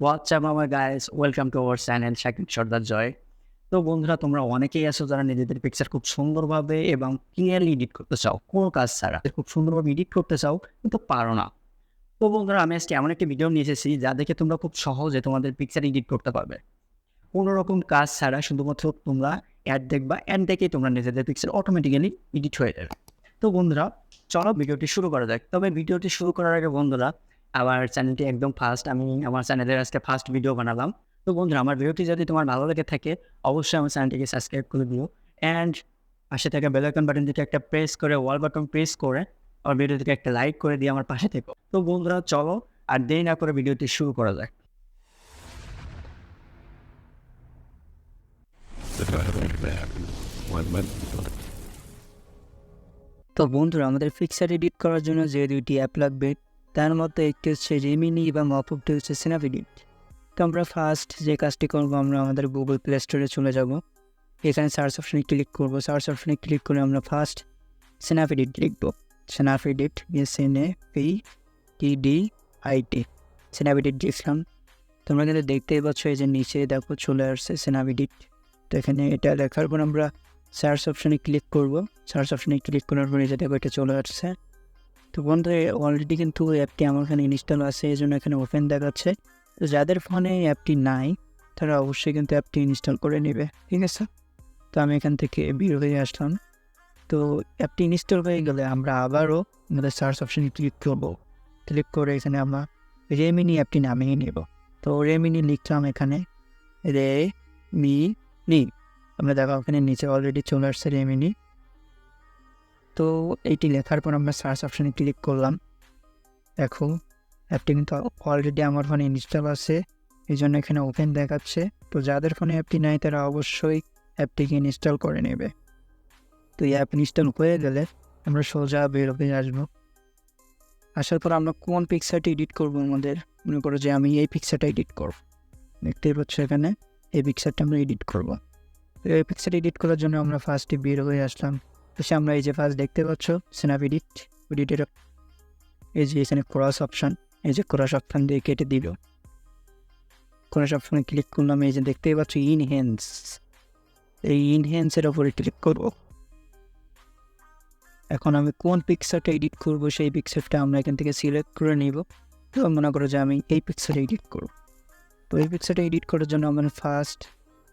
WhatsApp আমার guys, welcome to our channel Shakib Sardar Joy. তো বন্ধুরা, তোমরা অনেকেই আছো যারা নিজেদের পিকচার খুব সুন্দরভাবে এবং ক্লিয়ারলি এডিট করতে চাও, কোনো কাজ ছাড়া খুব সুন্দরভাবে এডিট করতে চাও কিন্তু পারো না। তো বন্ধুরা, আমি আজকে এমন একটি ভিডিও নিয়ে এসেছি যা দেখে তোমরা খুব সহজে তোমাদের পিকচার এডিট করতে পারবে, কোনো রকম কাজ ছাড়া। শুধুমাত্র তোমরা অ্যাড দেখবা, অ্যাড দেখেই তোমরা নিজেদের পিকচার অটোমেটিক্যালি এডিট হয়ে যাবে। তো বন্ধুরা, চলো ভিডিওটি শুরু করা যাক। তবে ভিডিওটি শুরু করার আগে বন্ধুরা, আমার চ্যানেলটি একদম ফার্স্ট, আমি আমার চ্যানেলের আজকে ফার্স্ট ভিডিও বানালাম। তো বন্ধুরা, আমার ভিডিওটি যদি তোমার ভালো লেগে থাকে অবশ্যই আমার চ্যানেলটিকে সাবস্ক্রাইব করে দিও, অ্যান্ড পাশে থাকা বেল আইকন বাটনটিতে একটা প্রেস করে, অল বাটন প্রেস করে আমার ভিডিওটিকে একটা লাইক করে দিয়ে আমার পাশে থেকো। তো বন্ধুরা, চলো আর দেরি না করে ভিডিওটি শুরু করা যাক। তো বন্ধুরা, আমাদের পিকচার এডিট করার জন্য যে দুইটি অ্যাপ লাগবে তার মধ্যে একটি হচ্ছে রেমিনি এবং অপরটি হচ্ছে স্ন্যাপ এডিট। তো আমরা ফার্স্ট যে কাজটি করবো, আমরা আমাদের গুগল প্লে স্টোরে চলে যাব। এখানে সার্চ অপশনে ক্লিক করব। সার্চ অপশনে ক্লিক করে আমরা ফার্স্ট স্ন্যাপ এডিট লিখবো। Snap edit, SNAPEDIT, snap edit লিখলাম। তোমরা কিন্তু দেখতেই পাচ্ছ, এই যে নিচে দেখো চলে আসছে স্ন্যাপ এডিট। তো এখানে এটা লেখার পর আমরা সার্চ অপশনে ক্লিক করব। সার্চ অপশনে ক্লিক করার পরে যে দেখো এটা চলে আসছে। তো বন্ধু, অলরেডি কিন্তু অ্যাপটি আমার এখানে ইনস্টল আছে, এই জন্য এখানে ওপেন দেখাচ্ছে। তো যাদের ফোনে অ্যাপটি নাই তারা অবশ্যই কিন্তু অ্যাপটি ইনস্টল করে নেবে, ঠিক আছে। তো আমি এখান থেকে বের হয়ে আসলাম। তো অ্যাপটি ইনস্টল হয়ে গেলে আমরা আবারও আমাদের সার্চ অপশনে ক্লিক করব। ক্লিক করে এখানে আমরা রেমিনি অ্যাপটি নামিয়ে নেব। তো রেমিনি লিখলাম এখানে, রেমিনি। আমরা দেখো ওখানে নিচে অলরেডি চলে আসছে রেমিনি। তো এইটি লেখার পর আমরা সার্চ অপশনে ক্লিক করলাম। দেখো অ্যাপটি কিন্তু অলরেডি আমার ফোনে ইনস্টল আছে, এই জন্য এখানে ওপেন দেখাচ্ছে। তো যাদের ফোনে অ্যাপটি নাই তারা অবশ্যই অ্যাপটিকে ইনস্টল করে নেবে। তো এই অ্যাপ ইনস্টল হয়ে গেলে আমরা সোজা বের হয়ে আসবো। আসার পর আমরা কোন পিকচারটি এডিট করবো, আমাদের মনে করো যে আমি এই পিকচারটা এডিট করব। দেখতেই পাচ্ছ এখানে এই পিকচারটা আমরা এডিট করব। তো এই পিকচার এডিট করার জন্য আমরা ফার্স্টে বের হয়ে আসলাম। এসে আমরা এই যে ফার্স্ট দেখতে পাচ্ছ স্ন্যাপ এডিটের এই যে এখানে ক্রস অপশান, এই যে ক্রস অপশান দিয়ে কেটে দিল। ক্রস অপশানে ক্লিক করলাম, এই যে দেখতেই পাচ্ছ ইনহ্যান্স, এই ইনহ্যান্সের ওপরে ক্লিক করব। এখন আমি কোন পিকচারটা এডিট করব সেই পিকচারটা আমরা এখান থেকে সিলেক্ট করে নিব। তো মনে করো যে আমি এই পিকচারটা এডিট করব। তো এই পিকচারটা এডিট করার জন্য আমার ফার্স্ট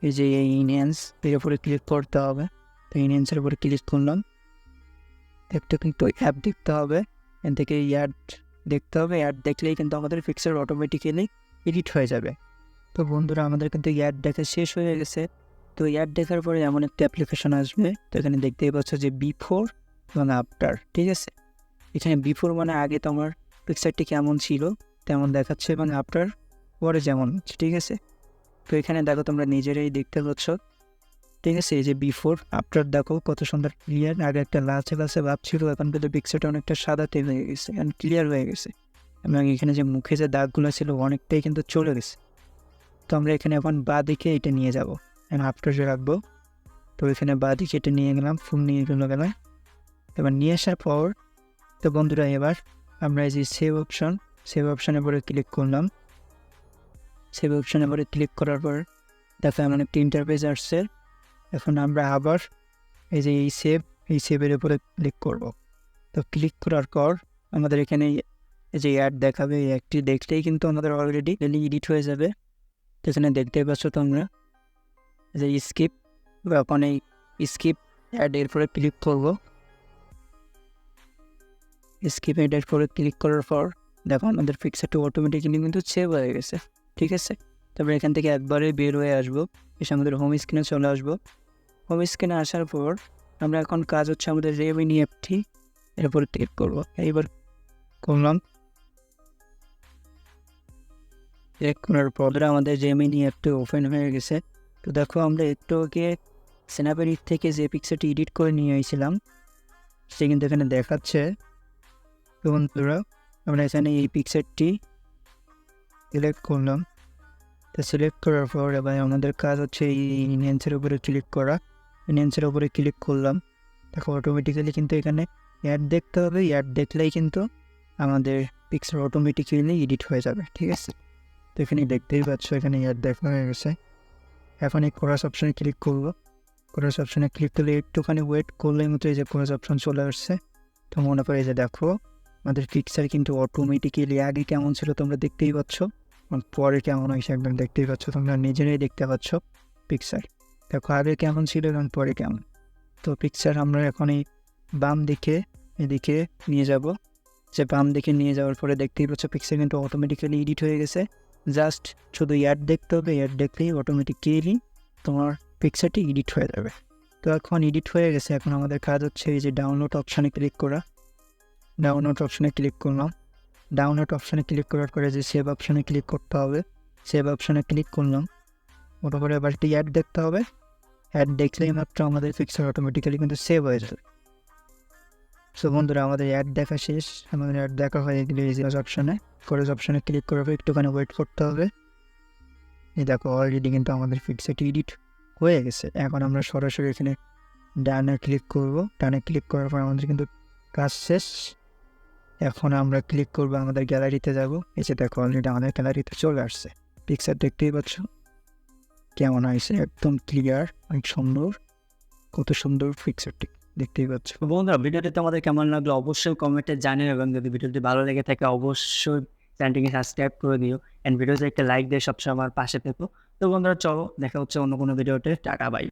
এই যে এই ইনহ্যান্স এর উপরে ক্লিক করতে হবে। তো ইনহ্যান্সের উপরে ক্লিক করলাম। একটা কিন্তু অ্যাপ দেখতে হবে, এখান থেকে অ্যাড দেখতে হবে। অ্যাড দেখলেই কিন্তু আমাদের পিকচার অটোমেটিক্যালি এডিট হয়ে যাবে। তো বন্ধুরা, আমাদের কিন্তু অ্যাড দেখা শেষ হয়ে গেছে। তো অ্যাড দেখার পরে এমন একটা অ্যাপ্লিকেশন আসবে। তো এখানে দেখতেই পাচ্ছ যে বিফোর এবং আফটার, ঠিক আছে। এখানে বিফোর মানে আগে তোমার পিকচারটি কেমন ছিল তেমন দেখাচ্ছে, এবং আফটার পরে যেমন হচ্ছে, ঠিক আছে। তো এখানে দেখো তোমরা নিজেরাই দেখতে পাচ্ছ, ঠিক আছে। এই যে বিফোর আফটার দেখো কত সুন্দর ক্লিয়ার। আগে একটা লালচে লালচে ভাব ছিল, এখন কিন্তু পিকচারটা অনেকটা সাদাতে হয়ে গেছে, এখন ক্লিয়ার হয়ে গেছে। এবং এখানে যে মুখে যে দাগগুলো ছিল অনেকটাই কিন্তু চলে গেছে। তো আমরা এখানে এখন বাঁ দিকে এটা নিয়ে যাব, এখন আফটারে রাখবো। তো এখানে বাঁ দিকে এটা নিয়ে গেলাম, ফুল নিয়ে গেলাম। এবার নিয়ে আসার পর তো বন্ধুরা, এবার আমরা এই যে সেভ অপশানের পরে ক্লিক করলাম। সেভ অপশানের পরে ক্লিক করার পর দেখো এমন একটি ইন্টারফেস আসছে। এখন আমরা আবার এই যে এই সেভের উপরে ক্লিক করব। তো ক্লিক করার পর আমাদের এখানে এই যে অ্যাড দেখাবে, এই অ্যাডটি দেখলেই কিন্তু আমাদের অলরেডি এডিট হয়ে যাবে। তো এখানে দেখতেই পাচ্ছ তোমরা যে স্কিপ, এখন এই স্কিপ অ্যাড এর পরে ক্লিক করব। স্কিপ অ্যাডের পরে ক্লিক করার পর দেখো আমাদের পিকচারটা অটোমেটিক্যালি কিন্তু সেভ হয়ে গেছে, ঠিক আছে। তারপরে এখান থেকে একবারে বের হয়ে আসবো, এসে আমাদের হোম স্ক্রিনে চলে আসবো। হোম স্ক্রিনে আসার পর আমরা এখন কাজ হচ্ছে আমাদের রেমিনি অ্যাপটি এর উপরে ক্লিক করবো। এইবার করলাম, ক্লিক করার পর আমাদের রেমিনি অ্যাপটি ওপেন হয়ে গেছে। তো দেখো আমরা একটু আগে স্ন্যাপেডিট থেকে যে পিকচারটি এডিট করে নিয়ে এসেছিলাম সে কিন্তু এখানে দেখাচ্ছে। তো বন্ধুরা, আমরা এখানে এই পিকচারটি সিলেক্ট করলাম। তো সিলেক্ট করার পর এবার আমাদের কাজ হচ্ছে এই ইনহ্যান্সের উপরে ক্লিক করা। ইনহ্যান্সের উপরে ক্লিক করলাম, দেখো অটোমেটিক্যালি কিন্তু এখানে অ্যাড দেখতে হবে। অ্যাড দেখলেই কিন্তু আমাদের পিকচার অটোমেটিক্যালি এডিট হয়ে যাবে, ঠিক আছে। তো এখানে দেখতেই পাচ্ছ এখানে অ্যাড দেখা হয়ে গেছে। এখন এই কোরাস অপশানে ক্লিক করবো। কোরাস অপশানে ক্লিক করলে একটুখানি ওয়েট করলে মতো এই যে কোরাস অপশান চলে আসছে। তো মনে করে এই যে দেখো আমাদের পিকচার কিন্তু অটোমেটিক্যালি আগে কেমন ছিল তোমরা দেখতেই পাচ্ছ, পরে কেমন হয়েছে একদম দেখতেই পাচ্ছ, তোমরা নিজেরাই দেখতে পাচ্ছ পিকচার। দেখো আগে কেমন ছিল এবং পরে কেমন। তো পিকচার আমরা এখন এই বাম দিকে এদিকে নিয়ে যাব। যে বাম দিকে নিয়ে যাওয়ার পরে দেখতেই পাচ্ছ পিকচার কিন্তু অটোমেটিক্যালি এডিট হয়ে গেছে। জাস্ট শুধু অ্যাড দেখতে হবে, অ্যাড দেখলেই অটোমেটিক্যালি তোমার পিকচারটি এডিট হয়ে যাবে। তো এখন এডিট হয়ে গেছে, এখন আমাদের কাজ হচ্ছে এই যে ডাউনলোড অপশানে ক্লিক করা। ডাউনলোড অপশানে ক্লিক করলাম। ডাউনলোড অপশানে ক্লিক করার পরে যে সেভ অপশানে ক্লিক করতে হবে, সেভ অপশানে ক্লিক করলাম। ওটা করে এবার একটি অ্যাড দেখতে হবে। অ্যাড দেখলেই মাত্র আমাদের পিকচার অটোমেটিক্যালি কিন্তু সেভ হয়ে যাবে। সো বন্ধুরা আমাদের অ্যাড দেখা শেষ, আমাদের অ্যাড দেখা হয়ে গেলে এই অপশানে কোরাস অপশানে ক্লিক করার পর একটুখানি ওয়েট করতে হবে। এই দেখো অলরেডি কিন্তু আমাদের পিকচারটি এডিট হয়ে গেছে। এখন আমরা সরাসরি এখানে ডানে ক্লিক করব। ডানে ক্লিক করার পর আমাদের কিন্তু কাজ শেষ। এখন আমরা ক্লিক করবো আমাদের গ্যালারিতে যাব। এসে দেখো অলরেডি আমাদের গ্যালারিতে চলে আসছে পিকচার, দেখতেই পাচ্ছ কেমন হয়েছে, একদম ক্লিয়ার, অনেক সুন্দর, কত সুন্দর পিকচারটি দেখতেই পাচ্ছ। বন্ধুরা ভিডিওটি তোমাদের কেমন লাগলো অবশ্যই কমেন্টে জানিও, এবং যদি ভিডিওটি ভালো লেগে থাকে অবশ্যই চ্যানেলটিকে সাবস্ক্রাইব করে দিও অ্যান্ড ভিডিওতে একটা লাইক দিয়ে সবসময় আমার পাশে থেকো। তো বন্ধুরা চলো দেখা হচ্ছে অন্য কোনো ভিডিওতে, টাটা বাই।